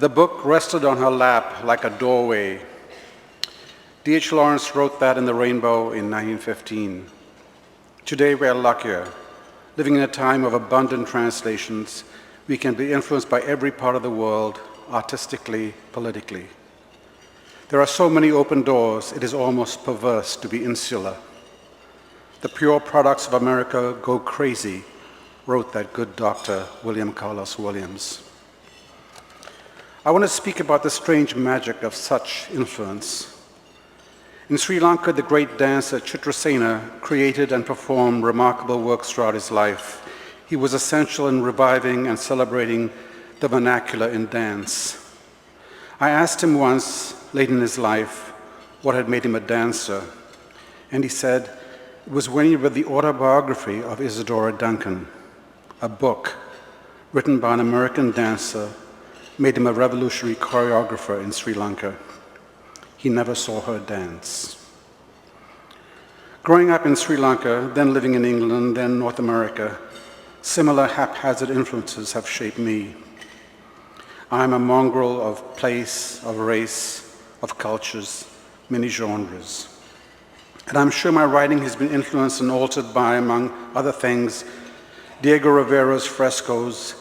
The book rested on her lap like a doorway. D.H. Lawrence wrote that in The Rainbow in 1915. Today we are luckier. Living in a time of abundant translations, we can be influenced by every part of the world, artistically, politically. There are so many open doors, it is almost perverse to be insular. The pure products of America go crazy, wrote that good doctor, William Carlos Williams. I want to speak about the strange magic of such influence. In Sri Lanka, the great dancer Chitrasena created and performed remarkable works throughout his life. He was essential in reviving and celebrating the vernacular in dance. I asked him once, late in his life, what had made him a dancer, and he said it was when he read the autobiography of Isadora Duncan, a book written by an American dancer, made him a revolutionary choreographer in Sri Lanka. He never saw her dance. Growing up in Sri Lanka, then living in England, then North America, similar haphazard influences have shaped me. I am a mongrel of place, of race, of cultures, many genres. And I'm sure my writing has been influenced and altered by, among other things, Diego Rivera's frescoes,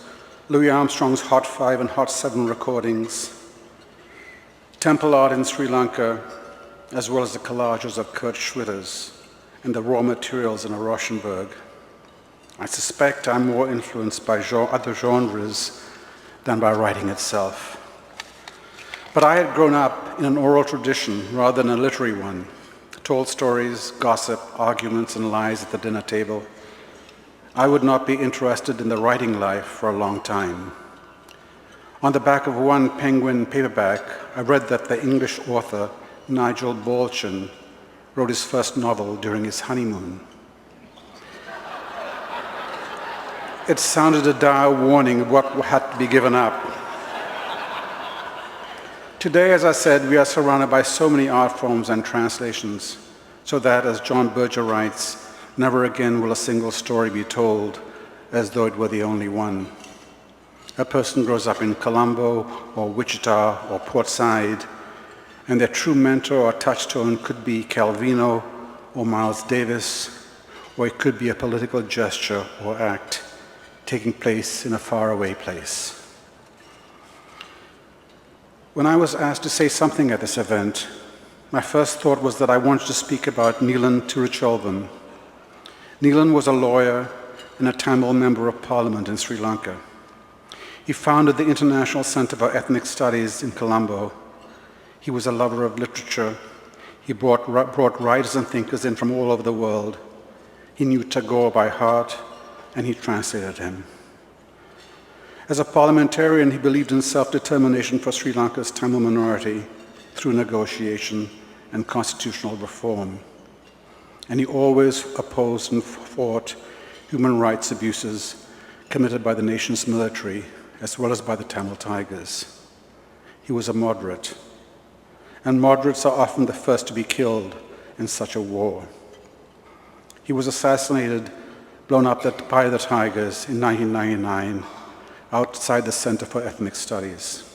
Louis Armstrong's Hot 5 and Hot 7 recordings, temple art in Sri Lanka, as well as the collages of Kurt Schwitters and the raw materials in Rauschenberg. I suspect I'm more influenced by other genres than by writing itself. But I had grown up in an oral tradition rather than a literary one, told stories, gossip, arguments, and lies at the dinner table. I would not be interested in the writing life for a long time. On the back of one Penguin paperback, I read that the English author Nigel Baldwin wrote his first novel during his honeymoon. It sounded a dire warning of what had to be given up. Today, as I said, we are surrounded by so many art forms and translations, so that, as John Berger writes, never again will a single story be told as though it were the only one. A person grows up in Colombo or Wichita or Port Said, and their true mentor or touchstone could be Calvino or Miles Davis, or it could be a political gesture or act taking place in a faraway place. When I was asked to say something at this event, my first thought was that I wanted to speak about Neelan Tiruchelvam. Neelan was a lawyer and a Tamil member of parliament in Sri Lanka. He founded the International Center for Ethnic Studies in Colombo. He was a lover of literature. He brought writers and thinkers in from all over the world. He knew Tagore by heart, and he translated him. As a parliamentarian, he believed in self-determination for Sri Lanka's Tamil minority through negotiation and constitutional reform. And he always opposed and fought human rights abuses committed by the nation's military, as well as by the Tamil Tigers. He was a moderate, and moderates are often the first to be killed in such a war. He was assassinated, blown up by the Tigers in 1999, outside the Center for Ethnic Studies.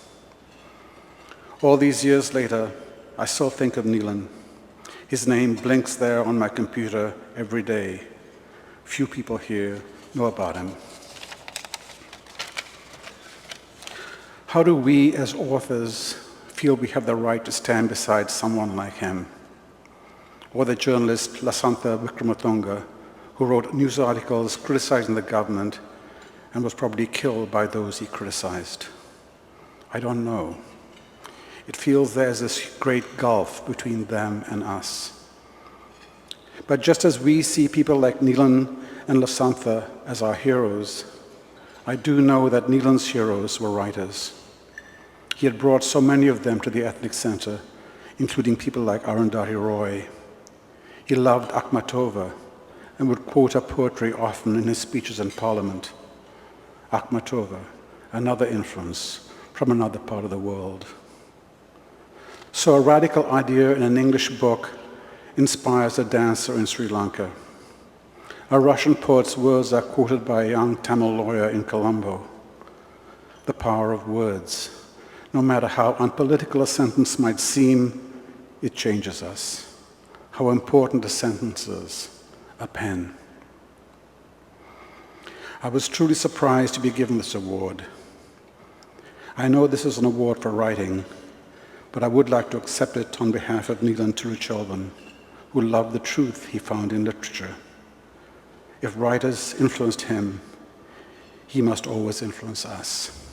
All these years later, I still think of Neelan. His name blinks there on my computer every day. Few people here know about him. How do we as authors feel we have the right to stand beside someone like him? Or the journalist Lasantha Wickrematunge, who wrote news articles criticizing the government and was probably killed by those he criticized? I don't know. It feels there's this great gulf between them and us. But just as we see people like Neelan and Lasantha as our heroes, I do know that Neelan's heroes were writers. He had brought so many of them to the Ethnic Center, including people like Arundhati Roy. He loved Akhmatova and would quote her poetry often in his speeches in Parliament. Akhmatova, another influence from another part of the world. So a radical idea in an English book inspires a dancer in Sri Lanka. A Russian poet's words are quoted by a young Tamil lawyer in Colombo. The power of words. no matter how unpolitical a sentence might seem, it changes us. How important a sentence is, a pen. I was truly surprised to be given this award. I know this is an award for writing, but I would like to accept it on behalf of Neil and Turuchelvan, who loved the truth he found in literature. If writers influenced him, he must always influence us.